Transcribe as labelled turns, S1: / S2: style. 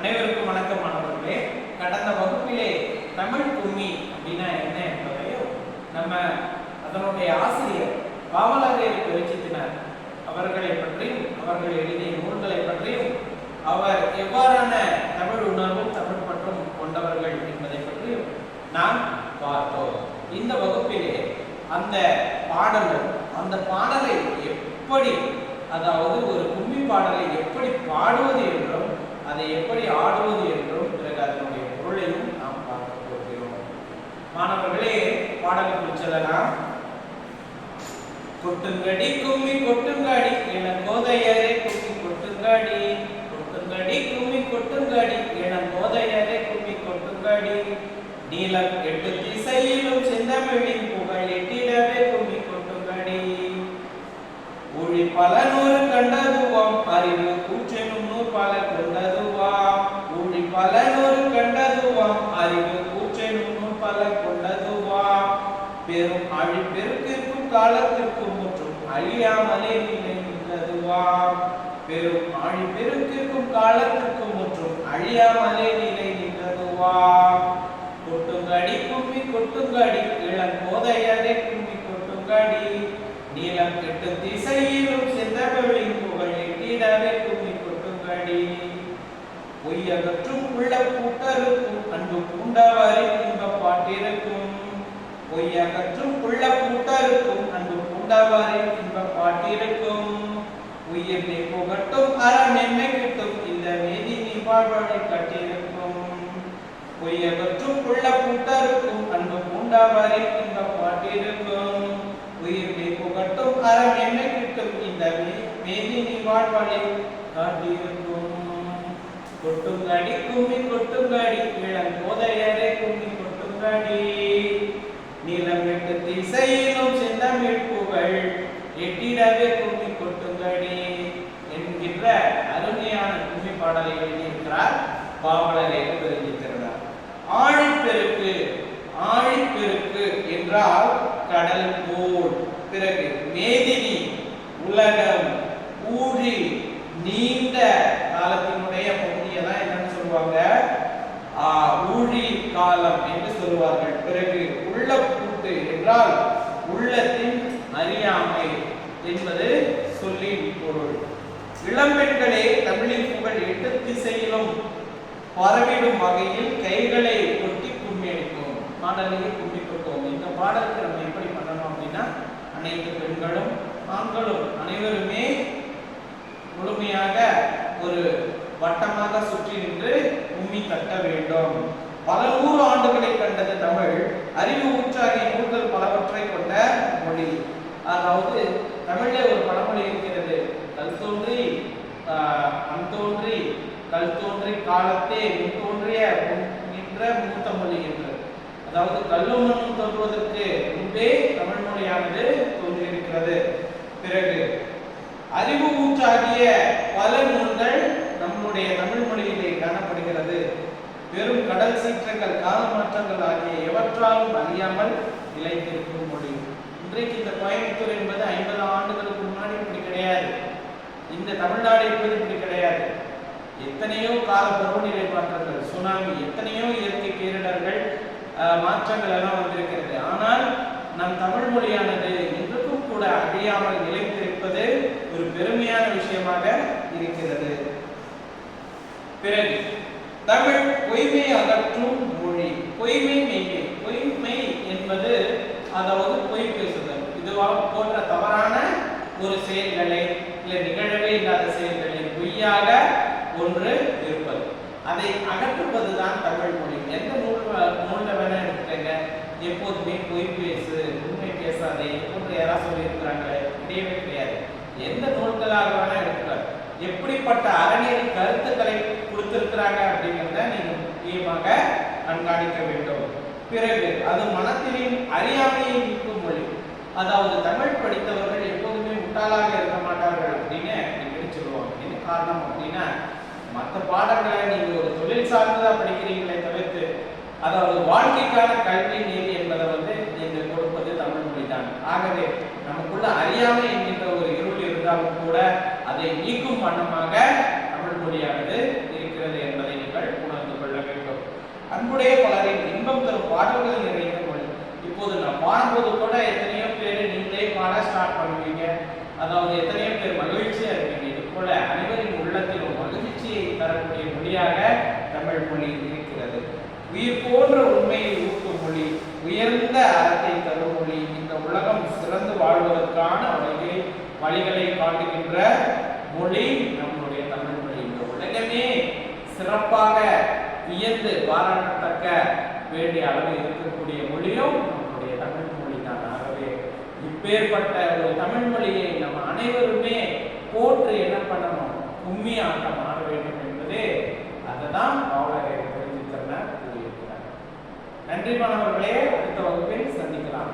S1: அனைவருக்கும் வணக்கம் மாணவர்களே. கடந்த வகுப்பிலே தமிழ் கும்மி அப்படின்னா என்ன என்பதையும் நம்ம அதனுடைய ஆசிரியர் பாவலரேறு பெருஞ்சித்தினார் அவர்களை பற்றியும் அவர்கள் எழுதிய நூல்களை பற்றியும் அவர் எவ்வாறான தமிழ் உணர்வும் தமிழ் பற்றும் கொண்டவர்கள் என்பதை பற்றியும் நாம் பார்த்தோம். இந்த வகுப்பிலே அந்த பாடல்கள் அந்த பாடலை எப்படி, அதாவது ஒரு கும்மி பாடலை எப்படி பாடுவது என்றும் அதை எப்படி ஆடுவது என்றும் பிறகு அதனுடைய பொருளையும் நாம் பார்க்க போகிறோம். மாணவர்களே, பாடலுக்கு செல்லலாம். கொட்டுங்கடி கும்மி கொட்டுங்கடி இளங்கோதையரே கும்மி கொட்டுங்கடி, கொட்டுங்கடி கும்மி கொட்டுங்கடி இளங்கோதையரே கும்மி கொட்டுங்கடி, நீலம் எட்டு திசையிலும் செந்தமிழின் புகழ் எட்டிடவே கும்மி கொட்டுங்கடி, ஊழி பல நூறு கண்டதுவாம் அறிவு கூற்றெனும் நூற்பால கொண்டதுவாம், ஊழி பல நூறு கண்டதுவாம் அறிவு கூற்றெனும் நூற்பால கொண்டதுவாம், பெரும் அழிப்பெருக்கிற்கும் காலத்திற்கும் முற்றும் அழியாமலே நிலை நின்றதுவாம், பெரும் அழிப்பெருக்கிற்கும் காலத்திற்கும் முற்றும் அழியாமலே நிலை நின்றதுவாம், கொட்டுங்கடி கும்மி கொட்டுங்கடி இளங்கோதையரே கும்மி கொட்டுங்கடி, நீலம் எட்டு திசையிலும் செந்தமிழின் புகழ் எட்டிடவே கும்மி கொட்டுங்கடி, பொய்யகற்றும் உள்ள கூட்டருக்கும் அன்பு பூண்டவரை இன்ப பாட்டிருக்கும், பொய்யகற்றும் உள்ள கூட்டருக்கும் அன்பு பூண்டவரை இன்ப பாட்டிருக்கும், உயிர்மை புகட்டும் அறமென்மை கிட்டும் இந்த மேதி நீ வாழ்வழி கட்டிருக்கும், பொய்யகற்றும் உள்ள கூட்டருக்கும் அன்பு பூண்டவரை இன்ப பாட்டிருக்கும், உயிர்மை புகட்டும் அறம் என்ன கிட்டும் இந்த மேதி நீ வாழ்வழி காட்டியிருக்கும், கொட்டுங்கடி கும்மி கொட்டுங்கடி இளங்கோதையரே கும்மி கொட்டுங்கடி, நீலம் எட்டு திசையிலும் செந்தமிழ் புகழ் எட்டிடவே கும்மி கொட்டுங்கடி என்கின்ற அருமையான கும்மி பாடலை எழுதியிருக்கிறார் பாவலரேறு பெருஞ்சித்தினார். ஆழிப்பெருக்கு, ஆழிப்பெருக்கு என்றால் கடல் போல், பிறகு மேதினி உலகம், ஊழி நீண்ட காலத்தினுடைய பகுதியை தான் என்னன்னு சொல்லுவாங்க, ஊழி காலம் என்று சொல்லுவார்கள். பிறகு உள்ள பூட்டு என்றால் உள்ளத்தின் அறியாமை என்பது சொல்லின் பொருள். இளம்பெண்களே தமிழின் புகழ் எட்டு திசையிலும் பரவிடும் வகையில் கைகளை கொட்டி கும்மி அடிக்கும், பாடலையே கும்மி கொட்டோம். இந்த பாடலுக்கு நம்ம எப்படி பண்ணணும் அப்படின்னா, அனைத்து பெண்களும் ஆண்களும் அனைவருமே முழுமையாக ஒரு வட்டமாக சுற்றி நின்று கும்மி தட்ட வேண்டும். பல நூறு ஆண்டுகளை கண்டது தமிழ், அறிவு ஊற்றாகிய நூல்கள் பலவற்றை கொண்ட மொழி. அதாவது தமிழ்ல ஒரு பழமொழி இருக்கிறது, கல் தோன்றி மண் தோன்றி கல் தோன்றி காலத்தே முன் தோன்றிய நின்ற மூத்த மொழி என்று. அதாவது கல்லும் மண்ணும் தோன்றுவதற்கு முன்பே தமிழ் மொழியானது தோன்றியிருக்கிறது. பிறகு அறிவு ஊற்றாகிய பல நூல்கள் நம்முடைய தமிழ் மொழியிலே காணப்படுகிறது. பெரும் கடல் சீற்றங்கள் கால மாற்றங்கள் ஆகிய எவற்றாலும் அறியாமல் நிலைத்திருக்கும் மொழி. இன்றைக்கு இந்த கோயம்புத்தூர் என்பது 50 ஆண்டுகளுக்கு முன்னாடி இப்படி கிடையாது. இந்த தமிழ்நாடு என்பது இப்படி கிடையாது. எத்தனையோ கால பருவநிலை மாற்றங்கள், சுனாமி, எத்தனையோ இயற்கை பேரிடர்கள், மாற்றங்கள் எல்லாம் வந்திருக்கிறது. ஆனால் நம் தமிழ் மொழியானது இன்றுக்கும் கூட அழியாமல் நிலைத்திருப்பது ஒரு பெருமையான விஷயமாக இருக்கிறது. பிறகு தமிழ் பொய்மை அகற்றும் மொழி. பொய்மை மெய்மை. பொய்மை என்பது அதாவது பொய் பேசுதல், இதுவாக போன்ற தவறான ஒரு செயல்களை இல்லை நிகழவே இல்லாத செயல்களை பொய்யாக ஒன்று இருப்பது, அதை அகற்றுவதுதான் தமிழ் மொழி. எந்த நூல்ல வேணா எடுத்துக்கங்க, எப்போதுமே பொய் பேசு, உண்மை பேசாதே போன்று யாராவது சொல்லி இருக்கிறாங்களே, கிடையவே கிடையாது. எந்த நூல்களாக வேணா எடுக்கிறார், எப்படிப்பட்ட அறநெறி கருத்துக்களை கொடுத்திருக்கிறாங்க அப்படிங்கிறத நீங்க முக்கியமாக கண்காணிக்க வேண்டும். பிறகு அது மனத்தின் அறியாமையை நீக்கும் மொழி. அதாவது தமிழ் படித்தவர்கள் எப்போதுமே முட்டாளாக இருக்க மாட்டார்கள் அப்படின்னு சொல்லுவாங்க. என்ன காரணம் அப்படின்னா, மற்ற பாடங்களை நீங்க ஒரு தொழில் சார்ந்ததா படிக்கிறீங்களே தவிர்த்து, அதாவது வாழ்க்கைக்கான கல்வி நீதி என்பதை நீங்க கொடுப்பது தமிழ் மொழி தான். ஆகவே நமக்குள்ள அறியாமை என்கின்ற ஒரு இருள் இருந்தாலும் கூட அதை நீக்கும் வண்ணமாக தமிழ் மொழியானது இருக்கிறது என்பதை நீங்கள் பாடல்கள் நிறைந்த மொழி. இப்போது நான் பாடும்போது கூட எத்தனையோ பேர் நீங்களே பாட ஸ்டார்ட் பண்ணுவீங்க. அதாவது எத்தனையோ பேர் மகிழ்ச்சியா இருப்பீங்க. இது போல அனைவரின் உள்ளத்திலும் மகிழ்ச்சியை தரக்கூடிய மொழியாக தமிழ் மொழி இருக்கிறது. உயிர் போன்ற உண்மையை ஊட்டும் மொழி, உயர்ந்த அறத்தை தரும் மொழி, இந்த உலகம் சிறந்து வாழ்வதற்கான வழிகளை காட்டுகின்ற மொழி நம்முடைய தமிழ் மொழி. இந்த உலகமே சிறப்பாக வியந்து பாராட்டத்தக்க வேண்டிய அளவு இருக்கக்கூடிய மொழியும் நம்முடைய தமிழ் மொழி தான். ஆகவே இப்பேற்பட்ட ஒரு தமிழ் மொழியை நம்ம அனைவருமே போற்று என்ன பண்ணணும், கும்மி ஆட்டம் ஆட வேண்டும் என்பதே அதுதான் பாவலரேறு கூறியிருக்கிறார். நன்றி மாணவர்களே, அடுத்த வகுப்பில் சந்திக்கலாம்.